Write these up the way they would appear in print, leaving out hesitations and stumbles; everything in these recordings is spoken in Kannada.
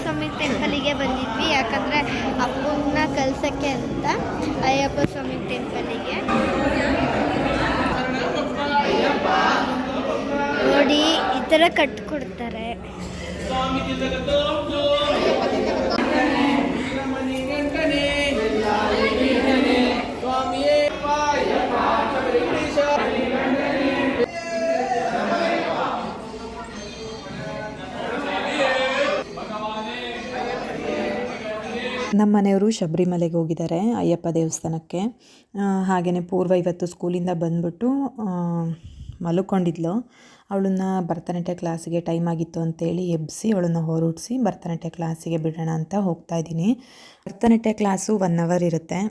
ಸ್ವಾಮಿ ಟೆಂಪಲಿಗೆ ಬಂದಿದ್ವಿ, ಯಾಕಂದರೆ ಅಪ್ಪನ ಕಲ್ಸೋಕ್ಕೆ ಅಂತ ಅಯ್ಯಪ್ಪ ಸ್ವಾಮಿ ಟೆಂಪಲಿಗೆ. ನೋಡಿ ಈ ಥರ ಕಟ್ಕೊಡ್ತಾರೆ. ನಮ್ಮ ಮನೆಯವರು ಶಬರಿಮಲೆಗೆ ಹೋಗಿದ್ದಾರೆ, ಅಯ್ಯಪ್ಪ ದೇವಸ್ಥಾನಕ್ಕೆ. ಹಾಗೆಯೇ ಪೂರ್ವ ಇವತ್ತು ಸ್ಕೂಲಿಂದ ಬಂದ್ಬಿಟ್ಟು ಮಲ್ಕೊಂಡಿದ್ಲು. ಅವಳನ್ನ ಭರತನಾಟ್ಯ ಕ್ಲಾಸಿಗೆ ಟೈಮ್ ಆಗಿತ್ತು ಅಂತೇಳಿ ಎಬ್ಬಿಸಿ ಅವಳನ್ನು ಹೊರಡಿಸಿ ಭರತನಾಟ್ಯ ಕ್ಲಾಸಿಗೆ ಬಿಡೋಣ ಅಂತ ಹೋಗ್ತಾ ಇದ್ದೀನಿ. ಭರತನಾಟ್ಯ ಕ್ಲಾಸು 1 ಅವರ್ ಇರುತ್ತೆ.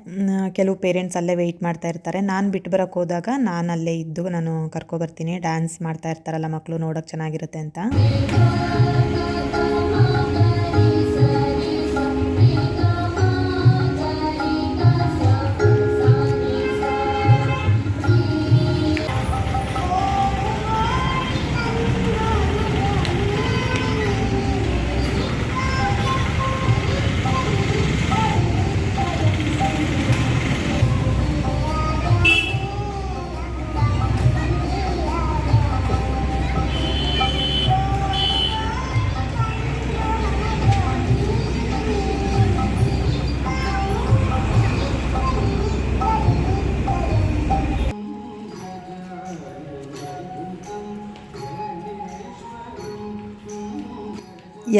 ಕೆಲವು ಪೇರೆಂಟ್ಸ್ ಅಲ್ಲೇ ವೆಯ್ಟ್ ಮಾಡ್ತಾ ಇರ್ತಾರೆ. ನಾನು ಬಿಟ್ಟು ಬರೋಕ್ಕೆ ಹೋದಾಗ ನಾನು ಅಲ್ಲೇ ಇದ್ದು ನಾನು ಕರ್ಕೊಬರ್ತೀನಿ. ಡ್ಯಾನ್ಸ್ ಮಾಡ್ತಾ ಇರ್ತಾರಲ್ಲ ಮಕ್ಕಳು, ನೋಡೋಕ್ಕೆ ಚೆನ್ನಾಗಿರುತ್ತೆ ಅಂತ.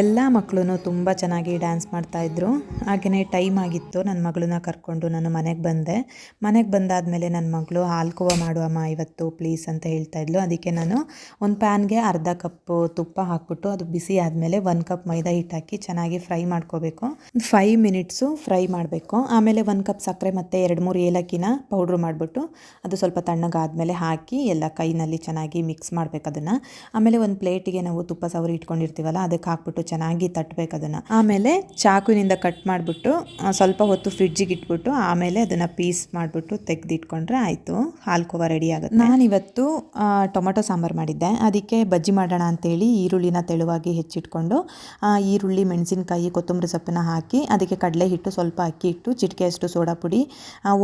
ಎಲ್ಲ ಮಕ್ಕಳು ತುಂಬ ಚೆನ್ನಾಗಿ ಡ್ಯಾನ್ಸ್ ಮಾಡ್ತಾಯಿದ್ರು. ಹಾಗೆಯೇ ಟೈಮ್ ಆಗಿತ್ತು. ನನ್ನ ಮಗಳನ್ನ ಕರ್ಕೊಂಡು ನಾನು ಮನೆಗೆ ಬಂದೆ. ಮನೆಗೆ ಬಂದಾದಮೇಲೆ ನನ್ನ ಮಗಳು ಹಾಲ್ಕೋವ ಮಾಡುವಮ್ಮ ಇವತ್ತು ಪ್ಲೀಸ್ ಅಂತ ಹೇಳ್ತಾಯಿದ್ಲು. ಅದಕ್ಕೆ ನಾನು ಒಂದು ಪ್ಯಾನ್ಗೆ ಅರ್ಧ ಕಪ್ಪು ತುಪ್ಪ ಹಾಕ್ಬಿಟ್ಟು ಅದು ಬಿಸಿ ಆದಮೇಲೆ 1 ಕಪ್ ಮೈದಾ ಹಿಟ್ಟು ಹಾಕಿ ಚೆನ್ನಾಗಿ ಫ್ರೈ ಮಾಡ್ಕೋಬೇಕು. 5 ಮಿನಿಟ್ಸು ಫ್ರೈ ಮಾಡಬೇಕು. ಆಮೇಲೆ 1 ಕಪ್ ಸಕ್ಕರೆ ಮತ್ತು 2-3 ಏಲಕ್ಕಿನ ಪೌಡ್ರ್ ಮಾಡಿಬಿಟ್ಟು ಅದು ಸ್ವಲ್ಪ ತಣ್ಣಗಾದಮೇಲೆ ಹಾಕಿ ಎಲ್ಲ ಕೈನಲ್ಲಿ ಚೆನ್ನಾಗಿ ಮಿಕ್ಸ್ ಮಾಡಬೇಕು ಅದನ್ನು. ಆಮೇಲೆ ಒಂದು ಪ್ಲೇಟಿಗೆ ನಾವು ತುಪ್ಪ ಸವರಿ ಇಟ್ಕೊಂಡಿರ್ತೀವಲ್ಲ ಅದಕ್ಕೆ ಹಾಕ್ಬಿಟ್ಟು ಚೆನ್ನಾಗಿ ತಟ್ಟಬೇಕು ಅದನ್ನು. ಆಮೇಲೆ ಚಾಕುವಿನಿಂದ ಕಟ್ ಮಾಡಿಬಿಟ್ಟು ಸ್ವಲ್ಪ ಹೊತ್ತು ಫ್ರಿಡ್ಜಿಗೆ ಇಟ್ಬಿಟ್ಟು ಆಮೇಲೆ ಅದನ್ನು ಪೀಸ್ ಮಾಡಿಬಿಟ್ಟು ತೆಗೆದಿಟ್ಕೊಂಡ್ರೆ ಆಯಿತು, ಹಾಲ್ಕೋವ ರೆಡಿ ಆಗುತ್ತೆ. ನಾನಿವತ್ತು ಟೊಮೊಟೊ ಸಾಂಬಾರು ಮಾಡಿದ್ದೆ. ಅದಕ್ಕೆ ಬಜ್ಜಿ ಮಾಡೋಣ ಅಂತೇಳಿ ಈರುಳ್ಳಿನ ತೆಳುವಾಗಿ ಹೆಚ್ಚಿಟ್ಕೊಂಡು ಈರುಳ್ಳಿ, ಮೆಣಸಿನಕಾಯಿ, ಕೊತ್ತಂಬರಿ ಸೊಪ್ಪನ್ನ ಹಾಕಿ ಅದಕ್ಕೆ ಕಡಲೆ ಹಿಟ್ಟು, ಸ್ವಲ್ಪ ಅಕ್ಕಿ ಹಿಟ್ಟು, ಚಿಟಿಕೆಯಷ್ಟು ಸೋಡಾ ಪುಡಿ,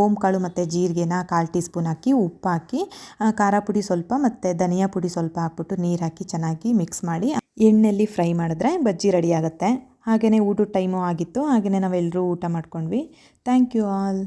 ಓಂಕಾಳು ಮತ್ತು ಜೀರಿಗೆನ 1/4 ಟೀ ಸ್ಪೂನ್ ಹಾಕಿ, ಉಪ್ಪು ಹಾಕಿ, ಖಾರ ಪುಡಿ ಸ್ವಲ್ಪ ಮತ್ತು ಧನಿಯಾ ಪುಡಿ ಸ್ವಲ್ಪ ಹಾಕ್ಬಿಟ್ಟು ನೀರು ಹಾಕಿ ಚೆನ್ನಾಗಿ ಮಿಕ್ಸ್ ಮಾಡಿ ಎಣ್ಣೆಯಲ್ಲಿ ಫ್ರೈ ಮಾಡಿದ್ರೆ ಬಜ್ಜಿ ರೆಡಿ ಆಗುತ್ತೆ. ಹಾಗೆಯೇ ಊಟದ ಟೈಮು ಆಗಿತ್ತು. ಹಾಗೆಯೇ ನಾವೆಲ್ಲರೂ ಊಟ ಮಾಡ್ಕೊಂಡ್ವಿ. Thank you all.